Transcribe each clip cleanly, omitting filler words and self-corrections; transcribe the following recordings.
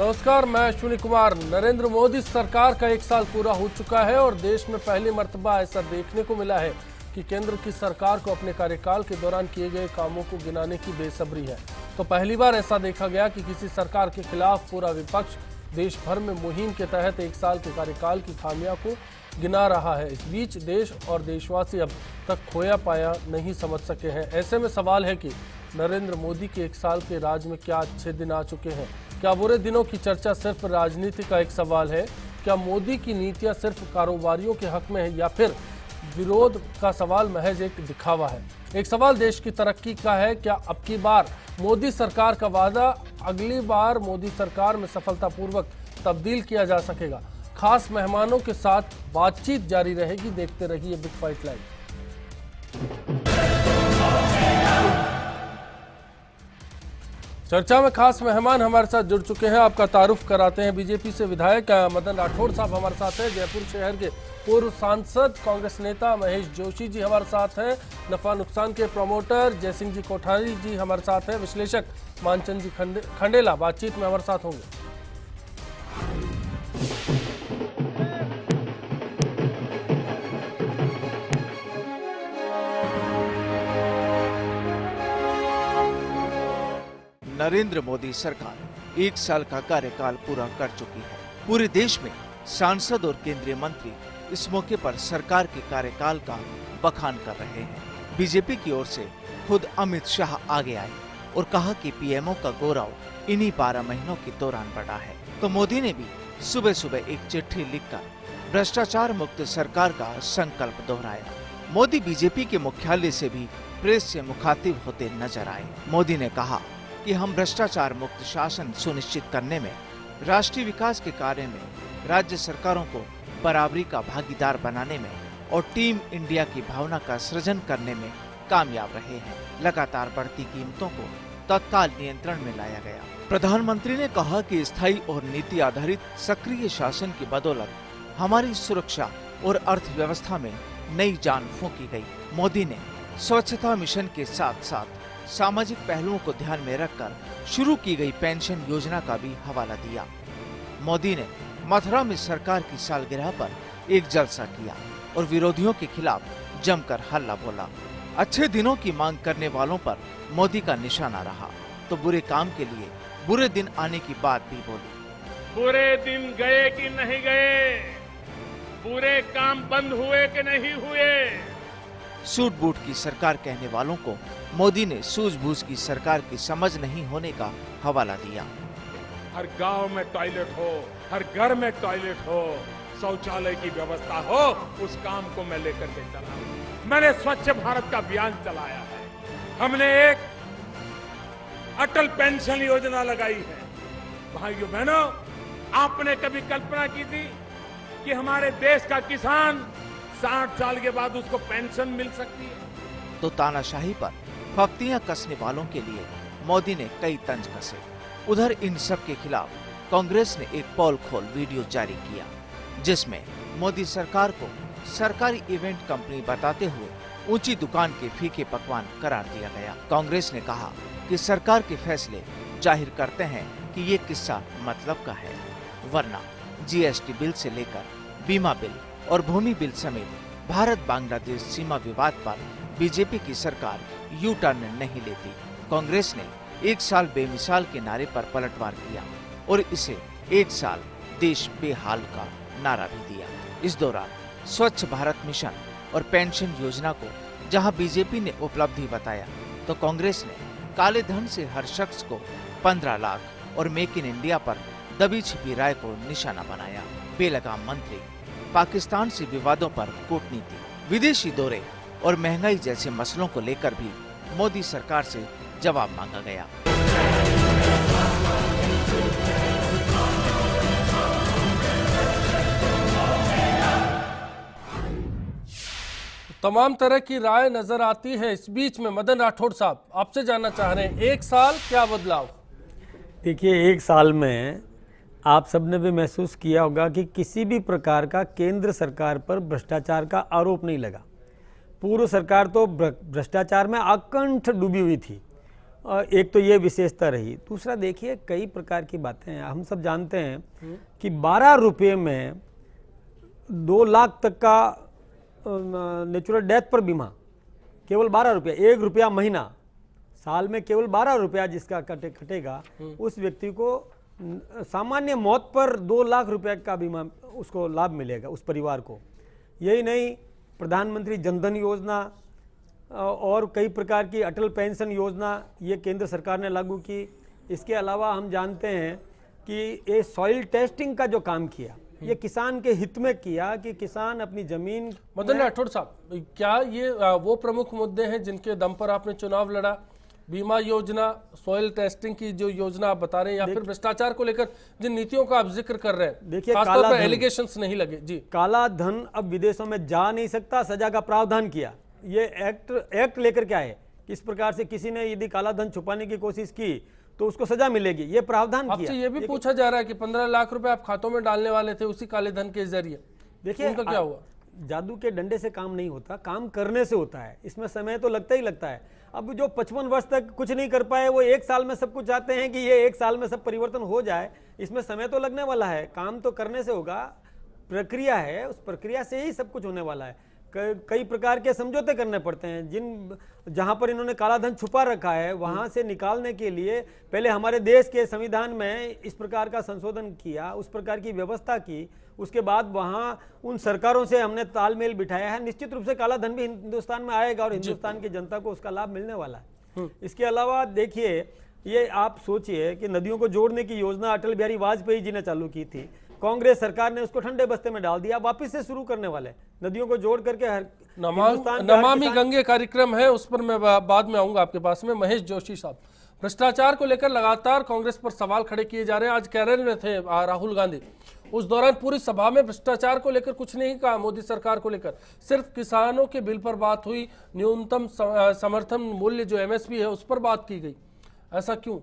नमस्कार, मैं अश्विनी कुमार। नरेंद्र मोदी सरकार का 1 साल पूरा हो चुका है और देश में पहली मर्तबा ऐसा देखने को मिला है कि केंद्र की सरकार को अपने कार्यकाल के दौरान किए गए कामों को गिनाने की बेसब्री है। तो पहली बार ऐसा देखा गया कि किसी सरकार के खिलाफ पूरा विपक्ष देश भर में मुहिम के तहत 1 साल के कार्यकाल की खामियों को गिना रहा है। इस बीच देश और देशवासी अब तक खोया पाया नहीं समझ सके हैं। ऐसे में सवाल है कि नरेंद्र मोदी के 1 साल के राज में क्या अच्छे दिन आ चुके हैं? क्या बुरे दिनों की चर्चा सिर्फ राजनीति का एक सवाल है? क्या मोदी की नीतियां सिर्फ कारोबारियों के हक में है या फिर विरोध का सवाल महज एक दिखावा है? एक सवाल देश की तरक्की का है। क्या अब की बार मोदी सरकार का वादा अगली बार मोदी सरकार में सफलतापूर्वक तब्दील किया जा सकेगा? खास मेहमानों के साथ बातचीत जारी रहेगी। देखते रहिए बिग फाइट लाइव। चर्चा में खास मेहमान हमारे साथ जुड़ चुके हैं। आपका तारुफ कराते हैं। बीजेपी से विधायक मदन राठौड़ साहब हमारे साथ हैं। जयपुर शहर के पूर्व सांसद कांग्रेस नेता महेश जोशी जी हमारे साथ हैं। नफा नुकसान के प्रमोटर जयसिंह जी कोठारी जी हमारे साथ हैं। विश्लेषक मानचंद जी खंडेला बातचीत में हमारे साथ होंगे। नरेंद्र मोदी सरकार 1 साल का कार्यकाल पूरा कर चुकी है। पूरे देश में सांसद और केंद्रीय मंत्री इस मौके पर सरकार के कार्यकाल का बखान कर रहे हैं। बीजेपी की ओर से खुद अमित शाह आगे आए और कहा कि पीएमओ का गौरव इन्हीं 12 महीनों के दौरान बढ़ा है। तो मोदी ने भी सुबह सुबह एक चिट्ठी लिखकर भ्रष्टाचार मुक्त सरकार का संकल्प दोहराया। मोदी बीजेपी के मुख्यालय से भी प्रेस से मुखातिब होते नजर आए। मोदी ने कहा कि हम भ्रष्टाचार मुक्त शासन सुनिश्चित करने में, राष्ट्रीय विकास के कार्य में, राज्य सरकारों को बराबरी का भागीदार बनाने में और टीम इंडिया की भावना का सृजन करने में कामयाब रहे हैं। लगातार बढ़ती कीमतों को तत्काल नियंत्रण में लाया गया। प्रधानमंत्री ने कहा कि स्थायी और नीति आधारित सक्रिय शासन की बदौलत हमारी सुरक्षा और अर्थव्यवस्था में नई जान फूंकी गई। मोदी ने स्वच्छता मिशन के साथ साथ सामाजिक पहलुओं को ध्यान में रखकर शुरू की गई पेंशन योजना का भी हवाला दिया। मोदी ने मथुरा में सरकार की सालगिरह पर एक जलसा किया और विरोधियों के खिलाफ जमकर हल्ला बोला। अच्छे दिनों की मांग करने वालों पर मोदी का निशाना रहा तो बुरे काम के लिए बुरे दिन आने की बात भी बोली। बुरे दिन गए कि नहीं गए, बुरे काम बंद हुए कि नहीं हुए। सूट बूट की सरकार कहने वालों को मोदी ने सूझबूझ की सरकार की समझ नहीं होने का हवाला दिया। हर गांव में टॉयलेट हो, हर घर में टॉयलेट हो, शौचालय की व्यवस्था हो, उस काम को मैं लेकर के चला हूं। मैंने स्वच्छ भारत का अभियान चलाया है। हमने एक अटल पेंशन योजना लगाई है। भाइयों बहनों, आपने कभी कल्पना की थी कि हमारे देश का किसान 60 साल के बाद उसको पेंशन मिल सकती है? तो तानाशाही पर फप्तियां कसने वालों के लिए मोदी ने कई तंज कसे। उधर इन सब के खिलाफ कांग्रेस ने एक पोल खोल वीडियो जारी किया जिसमें मोदी सरकार को सरकारी इवेंट कंपनी बताते हुए ऊंची दुकान के फीके पकवान करार दिया गया। कांग्रेस ने कहा कि सरकार के फैसले जाहिर करते हैं कि ये किस्सा मतलब का है, वरना जीएसटी बिल से लेकर बीमा बिल और भूमि बिल समेत भारत बांग्लादेश सीमा विवाद पर बीजेपी की सरकार यू टर्न नहीं लेती। कांग्रेस ने 1 साल बेमिसाल के नारे पर पलटवार किया और इसे 1 साल देश बेहाल का नारा भी दिया। इस दौरान स्वच्छ भारत मिशन और पेंशन योजना को जहां बीजेपी ने उपलब्धि बताया तो कांग्रेस ने काले धन से हर शख्स को 15 लाख और मेक इन इंडिया पर दबी छिपी राय को निशाना बनाया। बेलगाम मंत्री, पाकिस्तान से विवादों पर कूटनीति, विदेशी दौरे और महंगाई जैसे मसलों को लेकर भी मोदी सरकार से जवाब मांगा गया। तमाम तरह की राय नजर आती है। इस बीच में मदन राठौड़ साहब आपसे जानना चाह रहे हैं, 1 साल क्या बदलाव? देखिए, 1 साल में आप सबने भी महसूस किया होगा कि किसी भी प्रकार का केंद्र सरकार पर भ्रष्टाचार का आरोप नहीं लगा। पूर्व सरकार तो भ्रष्टाचार में अकंठ डूबी हुई थी एक तो ये विशेषता रही। दूसरा देखिए कई प्रकार की बातें हैं। हम सब जानते हैं कि 12 रुपये में 2 लाख तक का नेचुरल डेथ पर बीमा, केवल 12 रुपया, 1 रुपया महीना, साल में केवल 12 रुपया जिसका कटेगा उस व्यक्ति को सामान्य मौत पर 2 लाख रुपए का बीमा उसको लाभ मिलेगा उस परिवार को। यही नहीं, प्रधानमंत्री जनधन योजना और कई प्रकार की अटल पेंशन योजना ये केंद्र सरकार ने लागू की। इसके अलावा हम जानते हैं कि ये सॉइल टेस्टिंग का जो काम किया ये किसान के हित में किया कि किसान अपनी जमीन। मदन राठौड़ साहब, क्या ये वो प्रमुख मुद्दे हैं जिनके दम पर आपने चुनाव लड़ा? बीमा योजना, सॉइल टेस्टिंग की जो योजना आप बता रहे हैं, या फिर भ्रष्टाचार को लेकर जिन नीतियों का आप जिक्र कर रहे हैं? देखिए, खासतौर पर एलिगेशंस नहीं लगे जी। काला धन अब विदेशों में जा नहीं सकता, सजा का प्रावधान किया। ये एक्ट लेकर के आए, किस प्रकार से किसी ने यदि काला धन छुपाने की कोशिश की तो उसको सजा मिलेगी, ये प्रावधान किया। आपसे ये भी पूछा जा रहा है कि 15 लाख रुपए आप खातों में डालने वाले थे उसी काले धन के जरिए, देखिए उनका क्या हुआ? जादू के डंडे से काम नहीं होता, काम करने से होता है। इसमें समय तो लगता ही लगता है। अब जो 55 वर्ष तक कुछ नहीं कर पाए वो 1 साल में सब कुछ चाहते हैं कि ये 1 साल में सब परिवर्तन हो जाए। इसमें समय तो लगने वाला है, काम तो करने से होगा, प्रक्रिया है, उस प्रक्रिया से ही सब कुछ होने वाला है। कई प्रकार के समझौते करने पड़ते हैं। जहां पर इन्होंने काला धन छुपा रखा है वहां से निकालने के लिए पहले हमारे देश के संविधान में इस प्रकार का संशोधन किया, उस प्रकार की व्यवस्था की। उसके बाद वहां उन सरकारों से हमने तालमेल बिठाया है। निश्चित रूप से काला धन भी हिंदुस्तान में आएगा और हिंदुस्तान की जनता को उसका लाभ मिलने वाला है। इसके अलावा देखिए, ये आप सोचिए कि नदियों को जोड़ने की योजना अटल बिहारी वाजपेयी जी ने चालू की थी, कांग्रेस सरकार ने उसको ठंडे बस्ते में डाल दिया। वापस से शुरू करने वाले नदियों को जोड़ करके नमामि गंगे कार्यक्रम है, उस पर मैं बाद में आऊंगा आपके पास में। महेश जोशी साहब, भ्रष्टाचार को लेकर लगातार कांग्रेस पर सवाल खड़े किए जा रहे हैं। आज केरल में थे राहुल गांधी, उस दौरान पूरी सभा में भ्रष्टाचार को लेकर कुछ नहीं कहा मोदी सरकार को लेकर, सिर्फ किसानों के बिल पर बात हुई, न्यूनतम समर्थन मूल्य जो एमएसपी है उस पर बात की गई। ऐसा क्यों?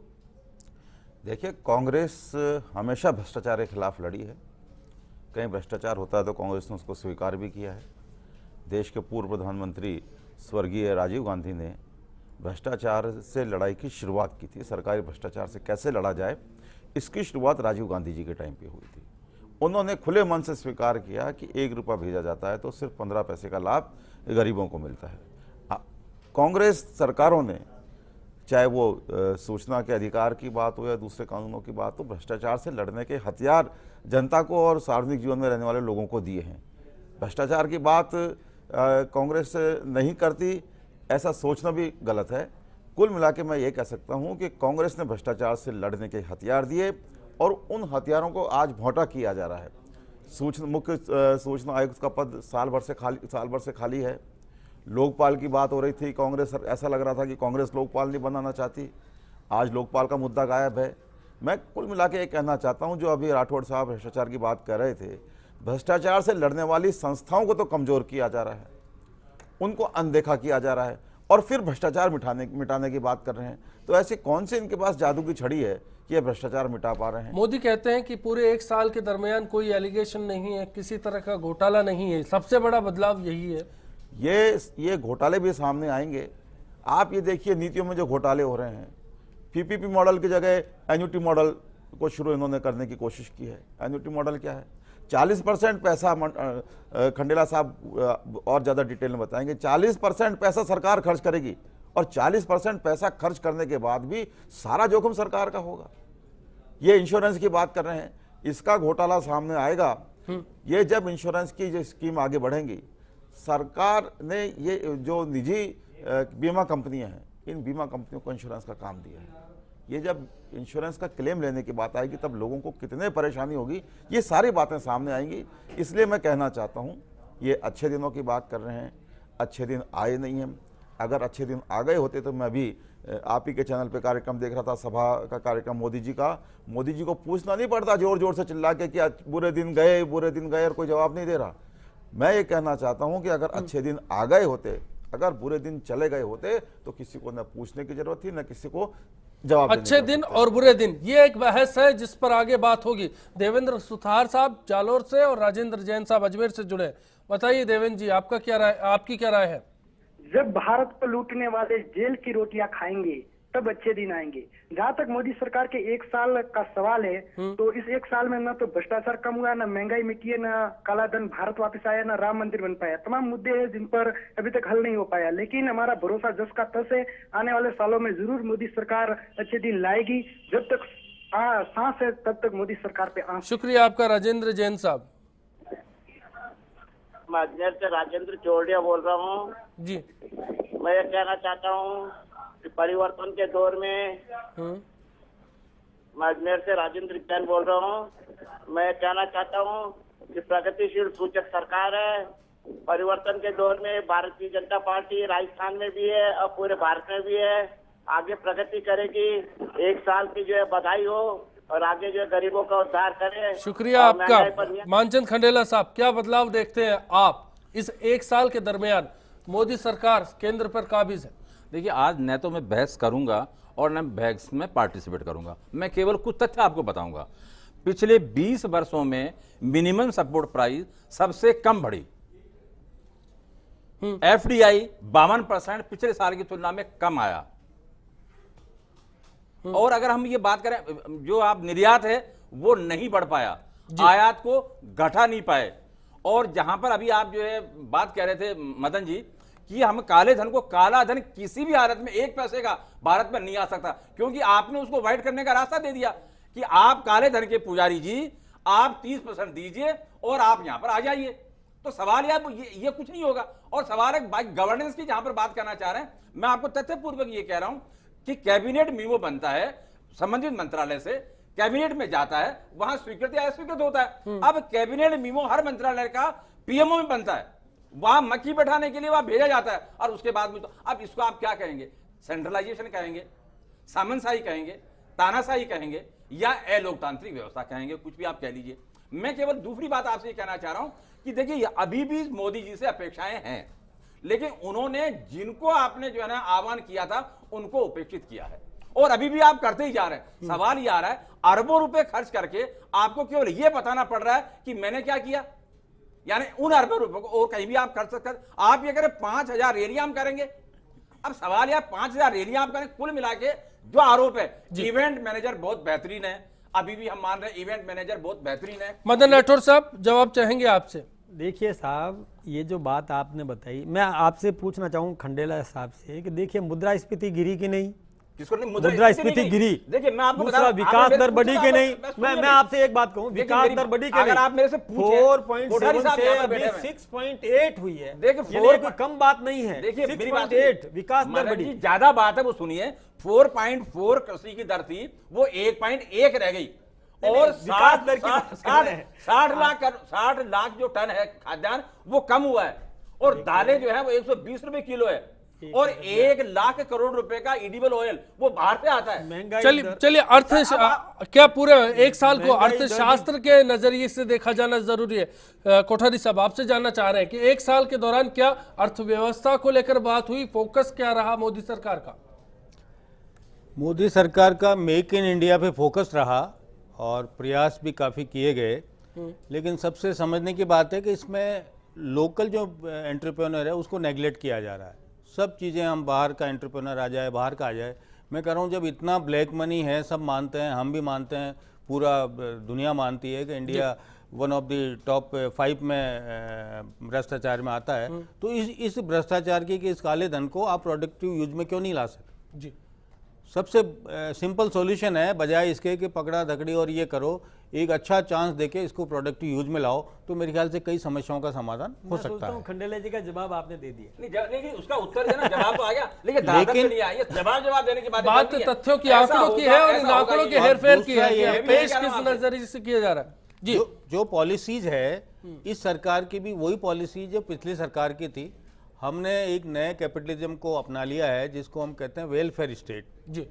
देखिए, कांग्रेस हमेशा भ्रष्टाचार के खिलाफ लड़ी है। कहीं भ्रष्टाचार होता है तो कांग्रेस ने उसको स्वीकार भी किया है। देश के पूर्व प्रधानमंत्री स्वर्गीय राजीव गांधी ने भ्रष्टाचार से लड़ाई की शुरुआत की थी। सरकारी भ्रष्टाचार से कैसे लड़ा जाए, इसकी शुरुआत राजीव गांधी जी के टाइम पे हुई थी। उन्होंने खुले मन से स्वीकार किया कि 1 रुपया भेजा जाता है तो सिर्फ 15 पैसे का लाभ गरीबों को मिलता है। कांग्रेस सरकारों ने, चाहे वो सूचना के अधिकार की बात हो या दूसरे कानूनों की बात हो, भ्रष्टाचार से लड़ने के हथियार जनता को और सार्वजनिक जीवन में रहने वाले लोगों को दिए हैं। भ्रष्टाचार की बात कांग्रेस नहीं करती, ऐसा सोचना भी गलत है। कुल मिला के मैं ये कह सकता हूँ कि कांग्रेस ने भ्रष्टाचार से लड़ने के हथियार दिए और उन हथियारों को आज भौंटा किया जा रहा है। मुख्य सूचना आयुक्त का पद साल भर से खाली है। लोकपाल की बात हो रही थी, कांग्रेस, ऐसा लग रहा था कि कांग्रेस लोकपाल नहीं बनाना चाहती। आज लोकपाल का मुद्दा गायब है। मैं कुल मिला के ये कहना चाहता हूं, जो अभी राठौड़ साहब भ्रष्टाचार की बात कर रहे थे, भ्रष्टाचार से लड़ने वाली संस्थाओं को तो कमजोर किया जा रहा है, उनको अनदेखा किया जा रहा है और फिर भ्रष्टाचार मिटाने की बात कर रहे हैं। तो ऐसी कौन सी इनके पास जादू की छड़ी है कि ये भ्रष्टाचार मिटा पा रहे हैं? मोदी कहते हैं कि पूरे 1 साल के दरमियान कोई एलिगेशन नहीं है, किसी तरह का घोटाला नहीं है। सबसे बड़ा बदलाव यही है। ये घोटाले भी सामने आएंगे। आप ये देखिए, नीतियों में जो घोटाले हो रहे हैं, पीपीपी मॉडल की जगह एन्युटी मॉडल को शुरू इन्होंने करने की कोशिश की है। एन्युटी मॉडल क्या है? 40% पैसा, खंडेला साहब और ज़्यादा डिटेल में बताएंगे, 40% पैसा सरकार खर्च करेगी और 40% पैसा खर्च करने के बाद भी सारा जोखिम सरकार का होगा। ये इंश्योरेंस की बात कर रहे हैं, इसका घोटाला सामने आएगा। ये जब इंश्योरेंस की जो स्कीम आगे बढ़ेंगी, सरकार ने ये जो निजी बीमा कंपनियां हैं, इन बीमा कंपनियों को इंश्योरेंस का काम दिया है। ये जब इंश्योरेंस का क्लेम लेने की बात आएगी तब लोगों को कितने परेशानी होगी, ये सारी बातें सामने आएंगी। इसलिए मैं कहना चाहता हूँ, ये अच्छे दिनों की बात कर रहे हैं, अच्छे दिन आए नहीं हैं। अगर अच्छे दिन आ गए होते तो मैं भी आप ही के चैनल पे कार्यक्रम देख रहा था, सभा का कार्यक्रम मोदी जी को पूछना नहीं पड़ता जोर जोर से चिल्ला के कि बुरे दिन गए और कोई जवाब नहीं दे रहा। मैं ये कहना चाहता हूं कि अगर अच्छे दिन आ गए होते, अगर बुरे दिन चले गए होते तो किसी को न पूछने की जरूरत थी, न किसी को जवाब देने की अच्छे दिन और बुरे दिन, ये एक बहस है जिस पर आगे बात होगी। देवेंद्र सुथार साहब जालोर से और राजेंद्र जैन साहब अजमेर से जुड़े। बताइए देवेंद्र जी, आपकी क्या राय है? जब भारत को लूटने वाले जेल की रोटियां खाएंगे तब अच्छे दिन आएंगे। जहाँ तक मोदी सरकार के 1 साल का सवाल है, तो इस 1 साल में न तो भ्रष्टाचार कम हुआ, न महंगाई मिटी है, न काला धन भारत वापस आया, न राम मंदिर बन पाया। तमाम मुद्दे हैं जिन पर अभी तक हल नहीं हो पाया, लेकिन हमारा भरोसा जस का तस है, आने वाले सालों में जरूर मोदी सरकार अच्छे दिन लाएगी। जब तक सांस है तब तक मोदी सरकार पे आंख। शुक्रिया आपका राजेंद्र जैन साहब। मैं अजमेर से राजेंद्र चौड़िया बोल रहा हूँ जी। मैं ये कहना चाहता हूँ कि परिवर्तन के दौर में, मैं अजमेर से राजेंद्र जैन बोल रहा हूँ, मैं कहना चाहता हूँ कि प्रगतिशील सूचक सरकार है। परिवर्तन के दौर में भारतीय जनता पार्टी राजस्थान में भी है और पूरे भारत में भी है, आगे प्रगति करेगी। 1 साल की जो है बधाई हो और आगे जो है गरीबों का उद्धार करे। शुक्रिया आपका मानचंद खंडेला साहब। क्या बदलाव देखते हैं आप इस 1 साल के दरमियान? मोदी सरकार केंद्र पर काबिज है। देखिए, आज न तो मैं बहस करूंगा और न बहस में पार्टिसिपेट करूंगा, मैं केवल कुछ तथ्य आपको बताऊंगा। पिछले 20 वर्षों में मिनिमम सपोर्ट प्राइस सबसे कम बढ़ी। FDI 52% पिछले साल की तुलना में कम आया। और अगर हम ये बात करें, जो आप निर्यात है वो नहीं बढ़ पाया, आयात को घटा नहीं पाए। और जहां पर अभी आप जो है बात कह रहे थे मदन जी कि हम काले धन को, काला धन किसी भी हालत में 1 पैसे का भारत में नहीं आ सकता, क्योंकि आपने उसको वाइट करने का रास्ता दे दिया कि आप काले धन के पुजारी जी, आप 30% दीजिए और आप यहां पर आ जाइए। तो सवाल ये कुछ नहीं होगा। और सवाल है गवर्नेंस की, जहां पर बात करना चाह रहे हैं, मैं आपको तथ्यपूर्वक ये कह रहा हूं कि कैबिनेट मीमो बनता है संबंधित मंत्रालय से, कैबिनेट में जाता है, वहां स्वीकृत या अस्वीकृत होता है। अब कैबिनेट मीमो हर मंत्रालय का PMO में बनता है, वहां मक्खी बैठाने के लिए वहां भेजा जाता है। और उसके बाद भी तो अब इसको आप क्या कहेंगे? सेंट्रलाइजेशन कहेंगे, सामंतशाही कहेंगे, तानाशाही कहेंगे, या अलोकतांत्रिक व्यवस्था कहेंगे, कुछ भी आप कह लीजिए। मैं केवल दूसरी बात आपसे कहना चाह रहा हूं कि देखिए, अभी भी मोदी जी से अपेक्षाएं हैं, लेकिन उन्होंने जिनको आपने जो है ना आह्वान किया था उनको उपेक्षित किया है, और अभी भी आप करते ही जा रहे हैं। सवाल ये आ रहा है, अरबों रुपए खर्च करके आपको केवल ये बताना पड़ रहा है कि मैंने क्या किया, यानी उन अरबों रुपए को और कहीं भी आप खर्च कर, आप ये करें 5000 रैलियां हम करेंगे। अब सवाल यह 5000 रैलियां आप करें, कुल मिला के जो आरोप है, इवेंट मैनेजर बहुत बेहतरीन है, अभी भी हम मान रहे हैं इवेंट मैनेजर बहुत बेहतरीन है। मदन राठौर साहब जवाब चाहेंगे आपसे। देखिए साहब, ये जो बात आपने बताई, मैं आपसे पूछना चाहूँ खंडेला साहब से कि देखिए मुद्रास्फीति गिरी कि नहीं? किसको नहीं? मुद्रास्फीति गिरी। देखिए, मैं आपको दूसरा, विकास दर बढ़ी कि नहीं? मैं आपसे एक बात कहूँ, विकास दर बढ़ी कि नहीं? अगर आप मेरे से 4.7 से अभी 6.8 हुई है। देखिए, कोई कम बात नहीं है। देखिए 6.8 विकास दर बढ़ी। ज्यादा बात है वो सुनिए। 4.4 कृषि की दर थी, वो 1.1 रह गई। और 60 लाख जो टन है खाद्यान्न वो कम हुआ है, और दालें जो है वो 120 रुपए किलो है, और 1 लाख करोड़ रुपए का एडिबल ऑयल वो बाहर से आता है। चलिए क्या पूरे 1 साल को अर्थशास्त्र के नजरिए से देखा जाना जरूरी है? कोठारी साहब आपसे जानना चाह रहे हैं कि 1 साल के दौरान क्या अर्थव्यवस्था को लेकर बात हुई, फोकस क्या रहा मोदी सरकार का? मोदी सरकार का मेक इन इंडिया पे फोकस रहा और प्रयास भी काफ़ी किए गए, लेकिन सबसे समझने की बात है कि इसमें लोकल जो एंटरप्रेन्योर है उसको नेगलेक्ट किया जा रहा है। सब चीज़ें हम बाहर का एंटरप्रेन्योर आ जाए, बाहर का आ जाए। मैं कह रहा हूँ, जब इतना ब्लैक मनी है, सब मानते हैं, हम भी मानते हैं, पूरा दुनिया मानती है कि India one of the top 5 में भ्रष्टाचार में आता है, तो इस भ्रष्टाचार की इस काले धन को आप प्रोडक्टिव यूज में क्यों नहीं ला सकते? जी, सबसे सिंपल सॉल्यूशन है, बजाय इसके कि पकड़ा धकड़ी और ये करो, एक अच्छा चांस देके इसको प्रोडक्टिव यूज में लाओ, तो मेरे ख्याल से कई समस्याओं का समाधान हो सकता है। खंडेला जी का जवाब आपने दे दिया। नहीं, उसका उत्तर है ना, जवाब तो आ गया, लेकिन नहीं आया। जवाब देने की बात तथ्यों की, आंकड़ों की है, और इन आंकड़ों की हेरफेर की है, पेश किस नजरिए से किया जा रहा है? जी, जो पॉलिसीज है इस सरकार की भी वही पॉलिसी जो पिछली सरकार की थी। हमने एक नए कैपिटलिज्म को अपना लिया है, जिसको हम कहते हैं वेलफेयर स्टेट। जी,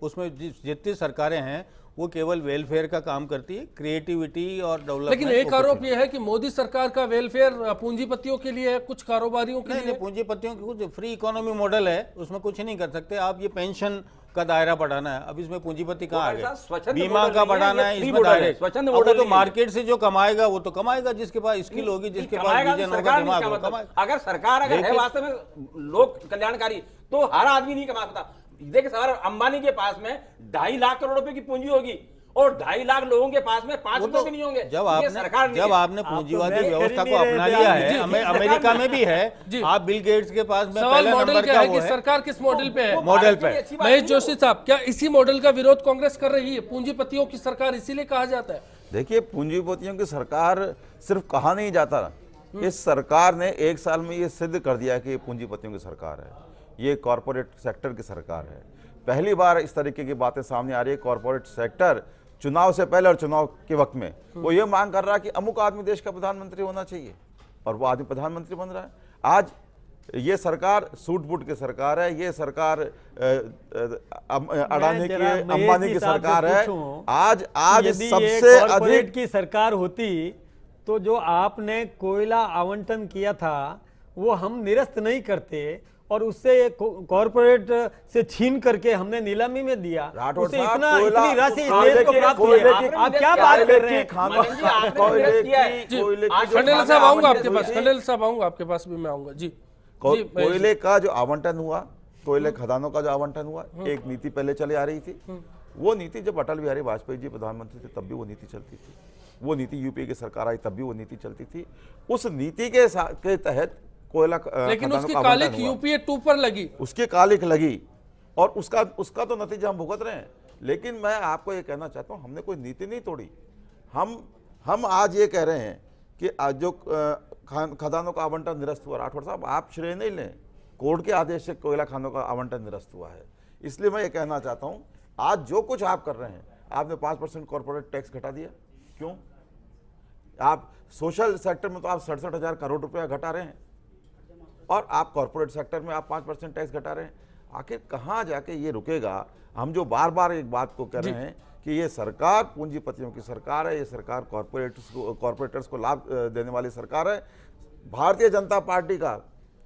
उसमें जितनी सरकारें हैं वो केवल वेलफेयर का काम करती है, क्रिएटिविटी और डेवलपमेंट। लेकिन एक आरोप यह है कि मोदी सरकार का वेलफेयर पूंजीपतियों के लिए है, कुछ कारोबारियों के लिए। पूंजीपतियों की कुछ फ्री इकोनॉमी मॉडल है, उसमें कुछ नहीं कर सकते आप। ये पेंशन का दायरा बढ़ाना है, अब इसमें पूंजीपति कहाँ आ गए? बीमा का बढ़ाना है, इसमें दायरे। वो तो मार्केट से जो कमाएगा वो तो कमाएगा, जिसके पास स्किल होगी, जिसके पास विजन होगा, दिमाग होगा। अगर सरकार अगर है वास्तव में लोक कल्याणकारी, तो हर आदमी नहीं कमा सकता। देखिए सर, अंबानी के पास में 2.5 लाख करोड़ रुपए की पूंजी होगी और 2.5 लाख लोगों के पास में 5 रुपए भी नहीं होंगे। ये सरकार नहीं जब है। आपने पूंजीवादी व्यवस्था को अपना लिया है, अमेरिका में भी है, आप बिल गेट्स के पास में सवाल पहला मॉडल नंबर क्या क्या है वो कि है? सरकार किस मॉडल पे है? मॉडल पे। महेश जोशी साहब, क्या इसी मॉडल का विरोध कांग्रेस कर रही है? पूंजीपतियों की सरकार इसीलिए कहा जाता है। देखिए, पूंजीपतियों की सरकार सिर्फ कहा नहीं जाता, इस सरकार ने 1 साल में ये सिद्ध कर दिया कि ये पूंजीपतियों की सरकार है, ये कॉरपोरेट सेक्टर की सरकार है। पहली बार इस तरीके की बातें सामने आ रही है। कॉरपोरेट सेक्टर चुनाव से पहले और चुनाव के वक्त में वो ये मांग कर रहा है कि अमुक आदमी देश का प्रधानमंत्री होना चाहिए, और वो आदमी प्रधानमंत्री बन रहा है। आज ये सरकार सूट बूट की सरकार है, ये सरकार अडानी की, अंबानी की सरकार है। आज सबसे अधिक की सरकार होती तो जो आपने कोयला आवंटन किया था वो हम निरस्त नहीं करते और उससे कॉर्पोरेट से छीन करके हमने नीलामी में दिया, उसे इतनी राशि इस देश को प्राप्त हुई। आप क्या बात कर रहे हैं? खंडेल साहब आऊंगा आपके पास, खंडेल साहब आऊंगा आपके पास भी, मैं आऊंगा जी। कोयले का जो आवंटन हुआ, कोयले खदानों का जो आवंटन हुआ, एक नीति पहले चले आ रही थी। वो नीति जब अटल बिहारी वाजपेयी जी प्रधानमंत्री थे तब भी वो नीति चलती थी। वो नीति यूपीए की सरकार आई तब भी वो नीति चलती थी। उस नीति के तहत कोयला, लेकिन उसकी कालिख यूपीए 2 पर लगी, उसकी कालिख लगी और उसका तो नतीजा हम भुगत रहे हैं। लेकिन मैं आपको ये कहना चाहता हूँ, हमने कोई नीति नहीं तोड़ी। हम आज ये कह रहे हैं कि आज जो खदानों का आवंटन निरस्त हुआ, राठौर साहब आप श्रेय नहीं लें, कोर्ट के आदेश से कोयला खानों का आवंटन निरस्त हुआ है। इसलिए मैं ये कहना चाहता हूँ, आज जो कुछ आप कर रहे हैं, आपने 5% कॉर्पोरेट टैक्स घटा दिया, क्यों? आप सोशल सेक्टर में तो आप 67,000 करोड़ रुपया घटा रहे हैं और आप कॉर्पोरेट सेक्टर में आप 5% टैक्स घटा रहे हैं। आखिर कहाँ जाके ये रुकेगा? हम जो बार बार एक बात को कह रहे हैं कि ये सरकार पूंजीपतियों की सरकार है, ये सरकार कॉर्पोरेटर्स को लाभ देने वाली सरकार है। भारतीय जनता पार्टी का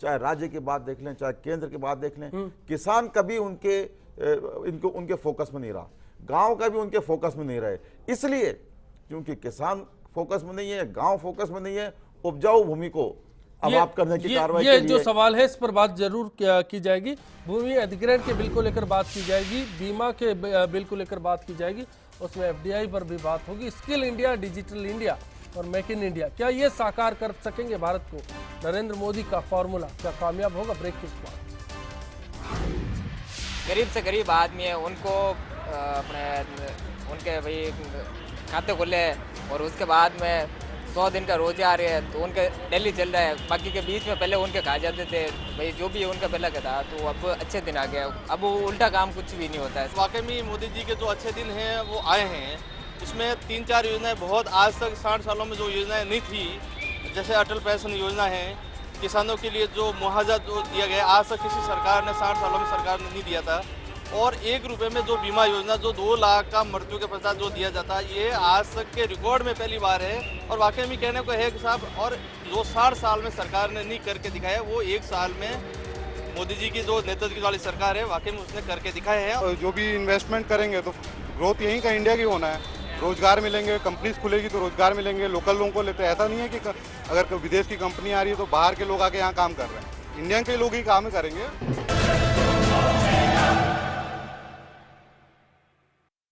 चाहे राज्य की बात देख लें, चाहे केंद्र की बात देख लें, किसान कभी उनके फोकस में नहीं रहा, गांव का भी उनके फोकस में नहीं रहे। इसलिए क्योंकि किसान फोकस में नहीं है, गांव फोकस में नहीं है, उपजाऊ भूमि को अबाप करने की कार्रवाई ये जो सवाल है इस पर बात जरूर की जाएगी। भूमि अधिग्रहण के बिल को लेकर बात की जाएगी, बीमा के बिल को लेकर बात की जाएगी, उसमें एफडीआई पर भी बात होगी। स्किल इंडिया, डिजिटल इंडिया और मेक इन इंडिया, क्या ये साकार कर सकेंगे भारत को? नरेंद्र मोदी का फॉर्मूला क्या कामयाब होगा? ब्रेक के बाद गरीब से गरीब आदमी है, उनको उनके भाई खाते खोले और उसके बाद में 100 दिन का रोजगार है तो उनके डेली चल रहा है। बाकी के बीच में पहले उनके खा जाते थे भाई, जो भी उनका पहले का था, तो अब अच्छे दिन आ गया, अब वो उल्टा काम कुछ भी नहीं होता है। वाकई में मोदी जी के जो अच्छे दिन हैं वो आए हैं। इसमें 3-4 योजनाएं बहुत आज तक 60 सालों में जो योजनाएं नहीं थी, जैसे अटल पेंशन योजना है, किसानों के लिए जो मुआवजा जो दिया गया, आज तक किसी सरकार ने 60 सालों में सरकार ने नहीं दिया था। और 1 रुपये में जो बीमा योजना जो 2 लाख का मृत्यु के पश्चात जो दिया जाता है, ये आज तक के रिकॉर्ड में पहली बार है। और वाकई में कहने को है कि साहब, और जो 60 साल में सरकार ने नहीं करके दिखाया, वो 1 साल में मोदी जी की जो नेतृत्व वाली सरकार है, वाकई में उसने करके दिखाए हैं। और जो भी इन्वेस्टमेंट करेंगे तो ग्रोथ यहीं का इंडिया की होना है, रोजगार मिलेंगे, कंपनीज खुलेगी तो रोजगार मिलेंगे, लोकल लोगों को लेते हैं। ऐसा नहीं है कि अगर विदेश की कंपनी आ रही है तो बाहर के लोग आके यहाँ काम कर रहे हैं, इंडिया के लोग ही काम करेंगे।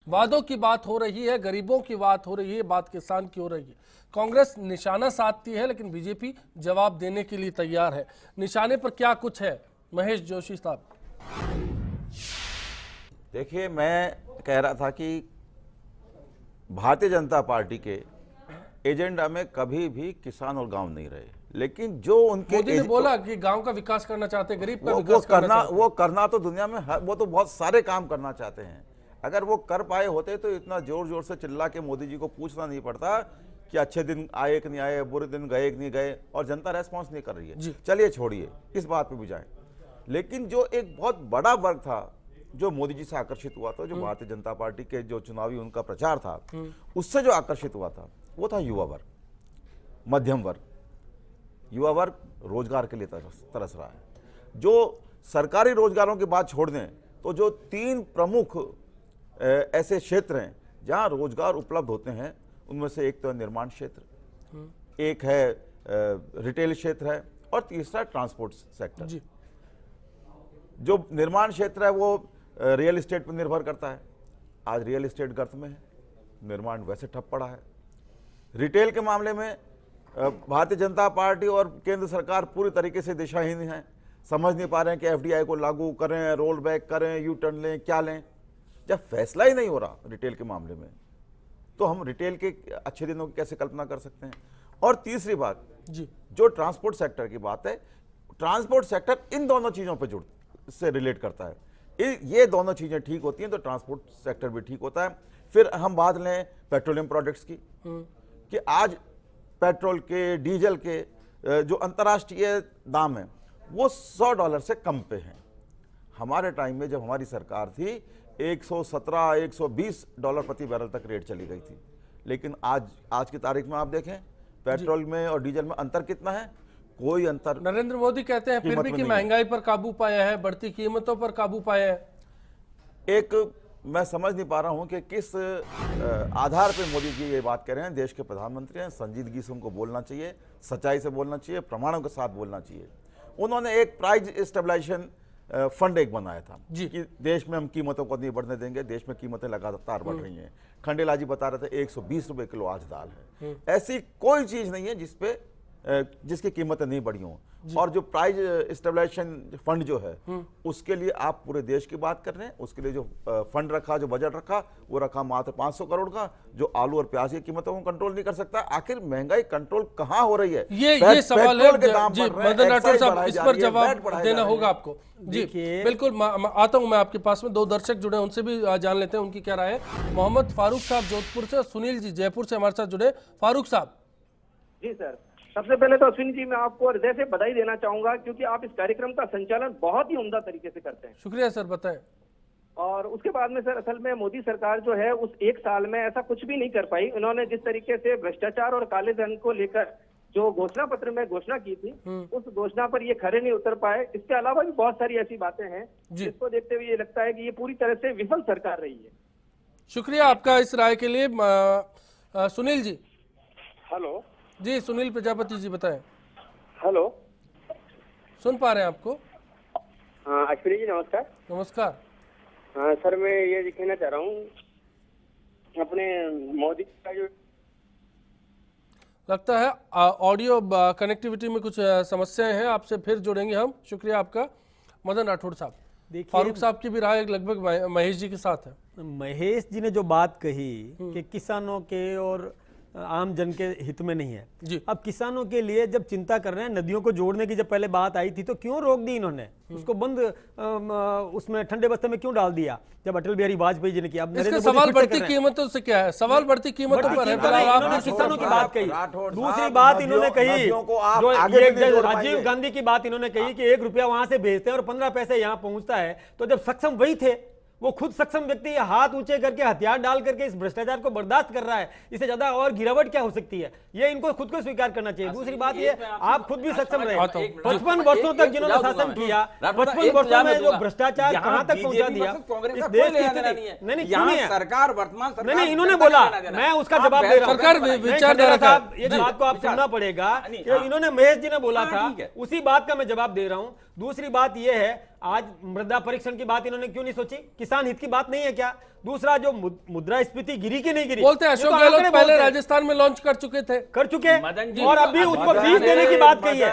वादों की बात हो रही है, गरीबों की बात हो रही है, बात किसान की हो रही है। कांग्रेस निशाना साधती है लेकिन बीजेपी जवाब देने के लिए तैयार है। निशाने पर क्या कुछ है, महेश जोशी साहब? देखिए, मैं कह रहा था कि भारतीय जनता पार्टी के एजेंडा में कभी भी किसान और गांव नहीं रहे, लेकिन जो उनके मोदी ने बोला कि गांव का विकास करना चाहते, गरीब का विकास वो करना तो दुनिया में वो तो बहुत सारे काम करना चाहते हैं। अगर वो कर पाए होते तो इतना जोर जोर से चिल्ला के मोदी जी को पूछना नहीं पड़ता कि अच्छे दिन आए कि नहीं आए, बुरे दिन गए कि नहीं गए, और जनता रेस्पॉन्स नहीं कर रही है। चलिए छोड़िए, इस बात पे भी जाए। लेकिन जो एक बहुत बड़ा वर्ग था जो मोदी जी से आकर्षित हुआ था, जो भारतीय जनता पार्टी के जो चुनावी उनका प्रचार था, उससे जो आकर्षित हुआ था वो था युवा वर्ग, मध्यम वर्ग। युवा वर्ग रोजगार के लिए तरस रहा है। जो सरकारी रोजगारों की बात छोड़ दें तो जो 3 प्रमुख ऐसे क्षेत्र हैं जहां रोजगार उपलब्ध होते हैं, उनमें से एक तो निर्माण क्षेत्र, एक है रिटेल क्षेत्र है, और तीसरा ट्रांसपोर्ट सेक्टर। जो निर्माण क्षेत्र है वो रियल इस्टेट पर निर्भर करता है। आज रियल इस्टेट गर्त में है, निर्माण वैसे ठप पड़ा है। रिटेल के मामले में भारतीय जनता पार्टी और केंद्र सरकार पूरी तरीके से दिशाहीन है, समझ नहीं पा रहे हैं कि एफडीआई को लागू करें, रोल बैक करें, यू टर्न लें, क्या लें। जब फैसला ही नहीं हो रहा रिटेल के मामले में, तो हम रिटेल के अच्छे दिनों की कैसे कल्पना कर सकते हैं। और तीसरी बात जी, जो ट्रांसपोर्ट सेक्टर की बात है, ट्रांसपोर्ट सेक्टर इन दोनों चीज़ों पर से रिलेट करता है। ये दोनों चीज़ें ठीक होती हैं तो ट्रांसपोर्ट सेक्टर भी ठीक होता है। फिर हम बात लें पेट्रोलियम प्रोडक्ट्स की, कि आज पेट्रोल के, डीजल के जो अंतर्राष्ट्रीय दाम है वो $100 से कम पे हैं। हमारे टाइम में जब हमारी सरकार थी $117-120 प्रति बैरल तक रेट चली गई थी। लेकिन आज की तारीख में आप देखें पेट्रोल में और डीजल में अंतर कितना है, कोई अंतर। नरेंद्र मोदी कहते हैं फिर भी कि महंगाई पर काबू पाया है, बढ़ती कीमतों पर काबू पाया है। एक मैं समझ नहीं पा रहा हूं कि किस आधार पे मोदी जी ये बात कह रहे हैं। देश के प्रधानमंत्री हैं, संजीदगी से उनको बोलना चाहिए, सच्चाई से बोलना चाहिए, प्रमाणों के साथ बोलना चाहिए। उन्होंने एक प्राइस स्टेबलाइजेशन फंड एक बनाया था कि देश में हम कीमतों को नहीं बढ़ने देंगे। देश में कीमतें लगातार बढ़ रही हैं। खंडेला जी बता रहे थे 120 रुपए किलो आज दाल है। ऐसी कोई चीज नहीं है जिसकी कीमतें नहीं बढ़ी हों। और जो प्राइस स्टेबलाइजेशन फंड जो है उसके लिए आप पूरे देश की बात कर रहे हैं। उसके लिए जो फंड रखा, जो बजट रखा, वो रखा मात्र 500 करोड़ का, जो आलू और प्याज की कीमतों को कंट्रोल नहीं कर सकता। आखिर महंगाई कंट्रोल कहाँ हो रही है? ये सवाल है जी, मदन राठौर साहब, इस पर जवाब देना होगा आपको। जी बिल्कुल, आता हूं मैं आपके पास में। 2 दर्शक जुड़े, उनसे भी जान लेते हैं उनकी क्या राय है। मोहम्मद फारूक साहब जोधपुर से, सुनील जी जयपुर से हमारे साथ जुड़े। फारूक साहब। जी सर, सबसे पहले तो अश्विनी जी मैं आपको हृदय से बधाई देना चाहूंगा, क्योंकि आप इस कार्यक्रम का संचालन बहुत ही उम्दा तरीके से करते हैं। शुक्रिया सर, बताएं। और उसके बाद में सर, असल में मोदी सरकार जो है उस 1 साल में ऐसा कुछ भी नहीं कर पाई। उन्होंने जिस तरीके से भ्रष्टाचार और काले धन को लेकर जो घोषणा पत्र में घोषणा की थी, उस घोषणा पर ये खरे नहीं उतर पाए। इसके अलावा भी बहुत सारी ऐसी बातें हैं जिसको देखते हुए ये लगता है कि ये पूरी तरह से विफल सरकार रही है। शुक्रिया आपका इस राय के लिए। सुनील जी। हेलो जी, सुनील प्रजापति जी बताएं। हेलो, सुन पा रहे हैं आपको? हाँ अश्विनी जी नमस्कार। नमस्कार। हाँ सर, मैं ये कहना चाह रहा हूँ अपने मोदी का जो लगता है ऑडियो कनेक्टिविटी में कुछ समस्याएं हैं, आपसे फिर जुड़ेंगे हम। शुक्रिया आपका। मदन राठौड़ साहब, फारूक साहब की भी राय लगभग महेश जी के साथ है। महेश जी ने जो बात कही कि किसानों के और आम जन के हित में नहीं है जी। अब किसानों के लिए जब चिंता कर रहे हैं, नदियों को जोड़ने की जब पहले बात आई थी तो क्यों रोक दी इन्होंने? उसको बंद उसमें ठंडे बस्ते में क्यों डाल दिया जब अटल बिहारी वाजपेयी जी ने किया? अब इसका सवाल बढ़ती कीमतों से क्या है? सवाल बढ़ती कीमतों पर है। आपने किसानों की बात कही। दूसरी बात इन्होंने कही, जो राजीव गांधी की बात इन्होंने कही कि 1 रुपया वहां से भेजते हैं और 15 पैसे यहाँ पहुंचता है। तो जब सक्षम वही थे, वो खुद सक्षम व्यक्ति हाथ ऊंचे करके हथियार डाल करके इस भ्रष्टाचार को बर्दाश्त कर रहा है, इससे ज्यादा और गिरावट क्या हो सकती है? ये इनको खुद को स्वीकार करना चाहिए। दूसरी बात ये, आप खुद भी सक्षम रहे। 55 वर्षों तक जिन्होंने शासन किया, 55 वर्षों में जो भ्रष्टाचार कहां तक पहुंचा दिया इस देश की स्थिति। नहीं, सरकार वर्तमान नहीं, इन्होंने बोला, मैं उसका जवाब दे रहा हूं। सरकार विचारधारा साहब, ये बात को आप सुनना पड़ेगा। इन्होंने महेश जी ने बोला था, उसी बात का मैं जवाब दे रहा हूं। दूसरी बात यह है, आज मृदा परीक्षण की बात इन्होंने क्यों नहीं सोची? किसान हित की बात नहीं है क्या? दूसरा, जो मुद्रास्फीति गिरी की नहीं गिरी, बोलते हैं अशोक गहलोत पहले राजस्थान में लॉन्च कर चुके थे, और अभी उसको बीज देने की बात कही है।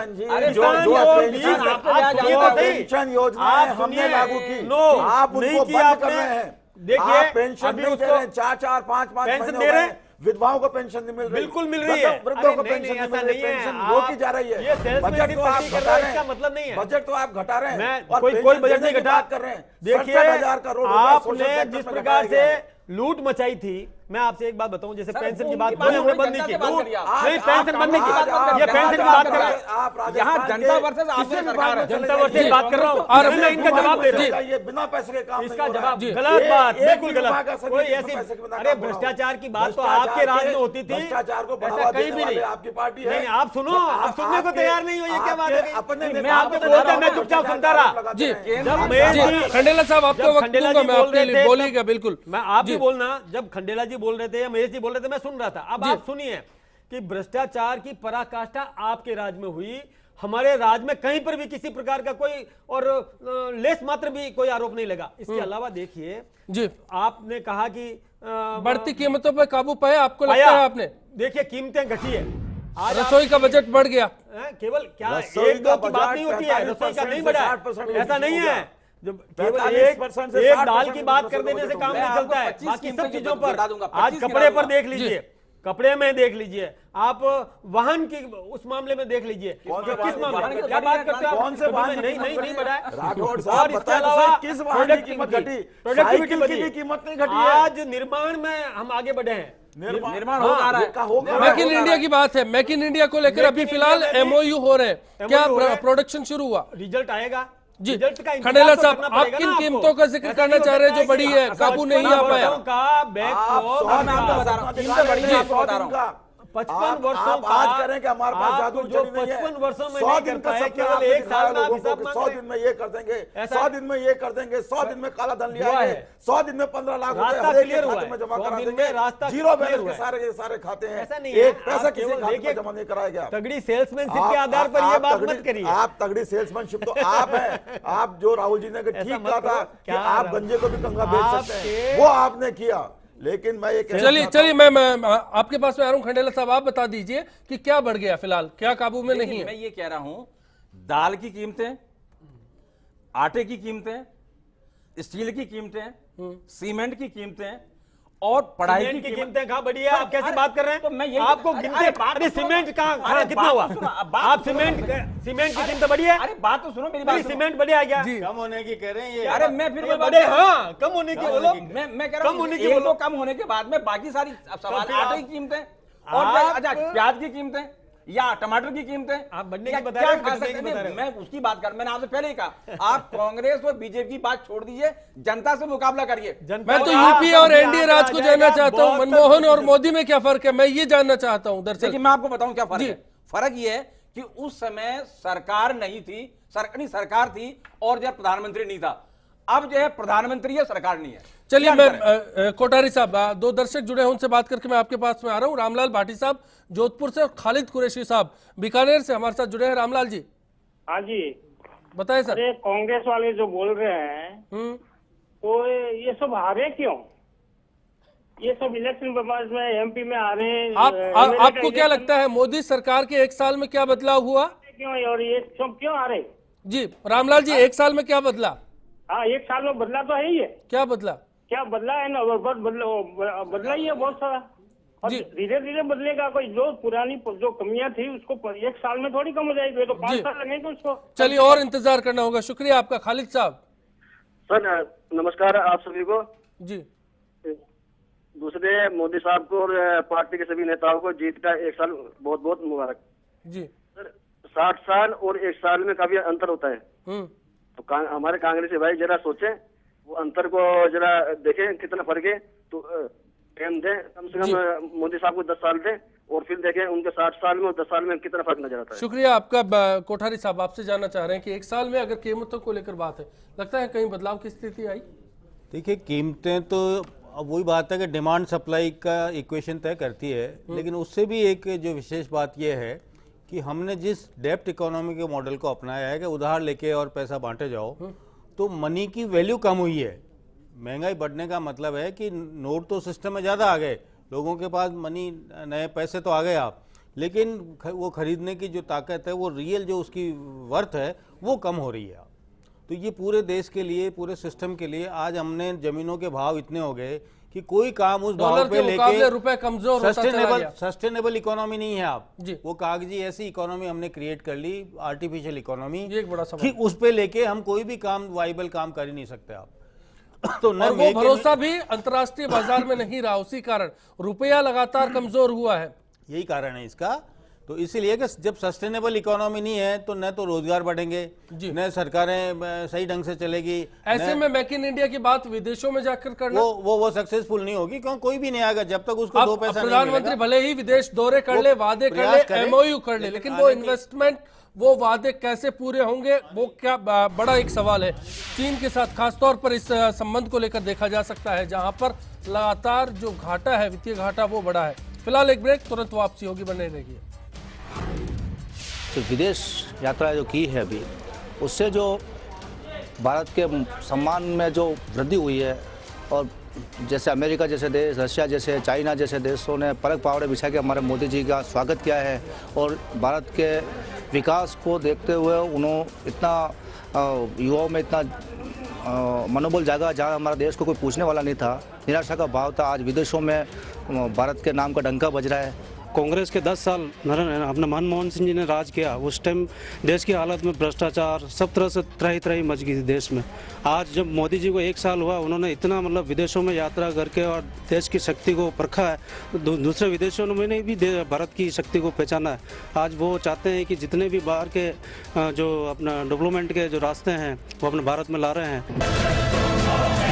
पेंशन योजना हमने लागू की, आप उनको बंद कर रहे हैं। देखिए, पेंशन नहीं दे रहे, 4-4, 5-5 पेंशन दे रहे हैं। विधवाओं को पेंशन नहीं मिल रही, बिल्कुल मिल रही है। वृद्धों को पेंशन नहीं मिल रही, पेंशन रोकी जा रही है। बजट तो आप घटा रहे हैं, मतलब नहीं है। बजट तो आप घटा रहे हैं, कोई बजट नहीं घटा कर रहे हैं। देखिए, 67,000 करोड़ आपने जिस प्रकार से लूट मचाई थी, मैं आपसे एक बात बताऊं, जैसे पेंशन की बात हमने बंद नहीं की, नहीं पेंशन बंद नहीं की, ये पेंशन की बात कर रहा हूं। यहाँ जनता वर्सेस आपकी सरकार है, जनता वर्सेस बात कर रहा हूं और मैं इनका जवाब दे रहा हूं। ये बिना पैसे के काम इसका जवाब गलत बात, बिल्कुल गलत। कोई ऐसी, अरे भ्रष्टाचार की बात तो आपके राज में होती थी, भ्रष्टाचार को ऐसा कहीं भी नहीं। आपकी पार्टी है। नहीं, आप सुनो, आप सुनने को तैयार नहीं हो, ये क्या बात है? मैं आपको बोलता, मैं चुपचाप सुनता रहा। जी, खंडेला साहब आपको वक्त दूंगा मैं आपके लिए, बोलिएगा। बिल्कुल, मैं आप भी बोलना। जब खंडेला जी बोल रहे थे या महेश जी बोल रहे थे, मैं सुन रहा था। अब आप सुनिए कि भ्रष्टाचार की पराकाष्ठा आपके राज में हुई। हमारे राज्य में कहीं पर भी किसी प्रकार का कोई और लेस मात्र भी कोई आरोप नहीं लगा। इसके अलावा देखिए जी, आपने कहा कि बढ़ती कीमतों पर काबू पाया, आपको लगता है आपने? देखिए कीमतें घटी है, आज रसोई का बजट बढ़ गया, केवल क्या एक दो की बात नहीं होती है, रसोई का नहीं बढ़ा, ऐसा नहीं है। जो केवल एक दाल की बात कर देने से काम नहीं चलता है, बाकी सब चीजों पर, आज कपड़े पर देख लीजिए, कपड़े में देख लीजिए, आप वाहन की उस मामले में देख लीजिए, किस मामले क्या बात करते हैं, कौन से वाहन नहीं बढ़ा है। और इसके अलावा किस वाहन की कीमत घटी, प्रोडक्टिविटी की कीमत नहीं घटी है। आज निर्माण में हम आगे बढ़े हैं, निर्माण हो रहा है। मेक इन इंडिया की बात है, मेक इन इंडिया को लेकर अभी फिलहाल MOU हो रहे हैं, क्या प्रोडक्शन शुरू हुआ? रिजल्ट आएगा जी। खंडेला साहब, आप किन कीमतों का जिक्र करना चाह रहे हैं जो बड़ी है, काबू नहीं आ पाया? 55 वर्षों का आज करें कि हमारे पास जादू जो 55 वर्षों में नहीं कर पाए, केवल एक साल में 100 दिन में ये कर देंगे, 100 दिन में ये कर देंगे, 100 दिन में काला धन लिया है, 100 दिन में 15 लाख रुपए में जमा करा देंगे, जीरो बैलेंस के सारे खाते हैं, एक पैसा किसी खाते में जमा नहीं कराया गया। तगड़ी सेल्समैनशिप के आधार पर ये बात मत करिए। आप तगड़ी सेल्समैनशिप तो आप हैं, आप जो राहुल जी ने ठीक कहा था कि आप गंजे को भी कंगा बेच सकते हैं, वो आपने किया। लेकिन मैं ये चलिए मैं आपके पास में आ रहा हूं। खंडेला साहब, आप बता दीजिए कि क्या बढ़ गया फिलहाल, क्या काबू में नहीं है? मैं ये कह रहा हूं, दाल की कीमतें, आटे की कीमतें, स्टील की कीमतें, सीमेंट की कीमतें और पढ़ाई की कीमतें कहां बढ़ी है? आप कैसी बात कर रहे हैं? तो मैं आपको गिनते, सीमेंट कहां कितना हुआ? आप सीमेंट की कीमत बढ़ी है? अरे बात तो सुनो मेरी बात, सीमेंट बढ़िया क्या? कम होने की कह रहे हैं ये। अरे मैं फिर बढ़े, हाँ कम होने की बोलो, मैं कह रहा हूं एक दो कम होने के बाद में बाकी सारी सवाल, आटे की कीमतें और अच्छा प्याज की कीमतें या टमाटर की कीमतें, आप बढ़ने की बता रहे हैं। मैं उसकी बात कर, मैंने आपसे पहले ही कहा, आप कांग्रेस और बीजेपी की बात छोड़ दीजिए, जनता से मुकाबला करिए। मैं तो यूपी और एनडीए राज को जानना चाहता हूं, मनमोहन और मोदी में क्या फर्क है, मैं ये जानना चाहता हूं। दरअसल मैं आपको बताऊं क्या फर्क है। फर्क ये है कि उस समय सरकार नहीं थी, सरकार थी और जब प्रधानमंत्री नहीं था, अब जो है प्रधानमंत्री है, सरकार नहीं है। चलिए मैं कोठारी साहब, दो दर्शक जुड़े हैं, उनसे बात करके मैं आपके पास में आ रहा हूं। रामलाल भाटी साहब जोधपुर से और खालिद कुरैशी साहब बीकानेर से हमारे साथ जुड़े हैं। रामलाल जी, हाँ जी बताएं सर। अरे कांग्रेस वाले जो बोल रहे हैं तो ये सब हारे क्यों? ये सब इलेक्शन में MP में आ रहे हैं। आपको क्या लगता है मोदी सरकार के एक साल में क्या बदलाव हुआ क्यों, और ये सब क्यों आ रहे? जी रामलाल जी, एक साल में क्या बदला? हाँ, एक साल में बदला तो है ही है। क्या बदला? क्या बदला है ना, बदला ही है बहुत सारा, और धीरे धीरे बदलेगा। कोई जो पुरानी जो कमियां थी उसको एक साल में थोड़ी कम हो जाएगी, तो 5 साल लगेंगे उसको। चलिए और इंतजार करना होगा। शुक्रिया आपका। खालिद साहब। सर नमस्कार आप सभी को जी। दूसरे मोदी साहब को और पार्टी के सभी नेताओं को जीत का 1 साल बहुत बहुत मुबारक जी। सर 60 साल और 1 साल में काफी अंतर होता है, तो हमारे कांग्रेसी भाई जरा सोचें, वो अंतर को जरा देखें कितना फर्क है, तो टाइम दें, कम से कम मोदी साहब को 10 साल दें और फिर देखें उनके 60 साल में और 10 साल में कितना फर्क नजर आता है। शुक्रिया आपका। कोठारी साहब, आपसे जानना चाह रहे हैं कि 1 साल में अगर कीमतों को लेकर बात है, लगता है कहीं बदलाव की स्थिति आई? देखिए कीमतें तो अब वही बात है कि डिमांड सप्लाई का इक्वेशन तय करती है, लेकिन उससे भी एक जो विशेष बात यह है कि हमने जिस डेप्ट इकोनॉमी के मॉडल को अपनाया है कि उधार लेके और पैसा बांटे जाओ, तो मनी की वैल्यू कम हुई है। महंगाई बढ़ने का मतलब है कि नोट तो सिस्टम में ज़्यादा आ गए, लोगों के पास मनी, नए पैसे तो आ गए आप, लेकिन वो खरीदने की जो ताकत है, वो रियल जो उसकी वर्थ है, वो कम हो रही है। तो ये पूरे देश के लिए, पूरे सिस्टम के लिए आज हमने जमीनों के भाव इतने हो गए कि कोई काम उस भाव पे लेके रुपए कमजोर होता चला गया। सस्टेनेबल इकोनॉमी नहीं है आप जी। वो कागजी ऐसी इकोनॉमी हमने क्रिएट कर ली, आर्टिफिशियल इकोनॉमी, ये एक बड़ा सवाल कि उस पे लेके हम कोई भी काम, वाइबल काम कर ही नहीं सकते आप। तो और वो भरोसा भी अंतर्राष्ट्रीय बाजार में नहीं रहा, उसी कारण रुपया लगातार कमजोर हुआ है। यही कारण है इसका। तो इसीलिए कि जब सस्टेनेबल इकोनॉमी नहीं है तो न तो रोजगार बढ़ेंगे, न सरकारें सही ढंग से चलेगी। ऐसे में मेक इन इंडिया की बात विदेशों में जाकर करना वो सक्सेसफुल नहीं होगी, क्योंकि कोई भी नहीं आएगा जब तक उसको 2 पैसा नहीं मिलेगा। प्रधानमंत्री भले ही विदेश दौरे कर ले, वादे कर ले, MOU कर ले, लेकिन वो इन्वेस्टमेंट, वो वादे कैसे पूरे होंगे, वो क्या बड़ा एक सवाल है। चीन के साथ खासतौर पर इस संबंध को लेकर देखा जा सकता है, जहां पर लगातार जो घाटा है, वित्तीय घाटा, वो बड़ा है। फिलहाल एक ब्रेक, तुरंत वापसी होगी, बने रहिए। जो विदेश यात्रा जो की है अभी, उससे जो भारत के सम्मान में जो वृद्धि हुई है, और जैसे अमेरिका जैसे देश, रशिया जैसे, चाइना जैसे देशों ने पलक पावड़े बिछा के हमारे मोदी जी का स्वागत किया है, और भारत के विकास को देखते हुए उन्होंने इतना युवाओं में इतना मनोबल जागा, जहाँ हमारा देश को कोई पूछने वाला नहीं था, निराशा का भाव था। आज विदेशों में भारत के नाम का डंका बज रहा है। कांग्रेस के 10 साल अपना मनमोहन सिंह जी ने राज किया, उस टाइम देश की हालत में भ्रष्टाचार सब तरह से त्राही मच गई थी देश में। आज जब मोदी जी को 1 साल हुआ, उन्होंने इतना मतलब विदेशों में यात्रा करके और देश की शक्ति को परखा है, दूसरे विदेशों में भी भारत की शक्ति को पहचाना है। आज वो चाहते हैं कि जितने भी बाहर के जो अपना डेवलपमेंट के जो रास्ते हैं वो अपने भारत में ला रहे हैं।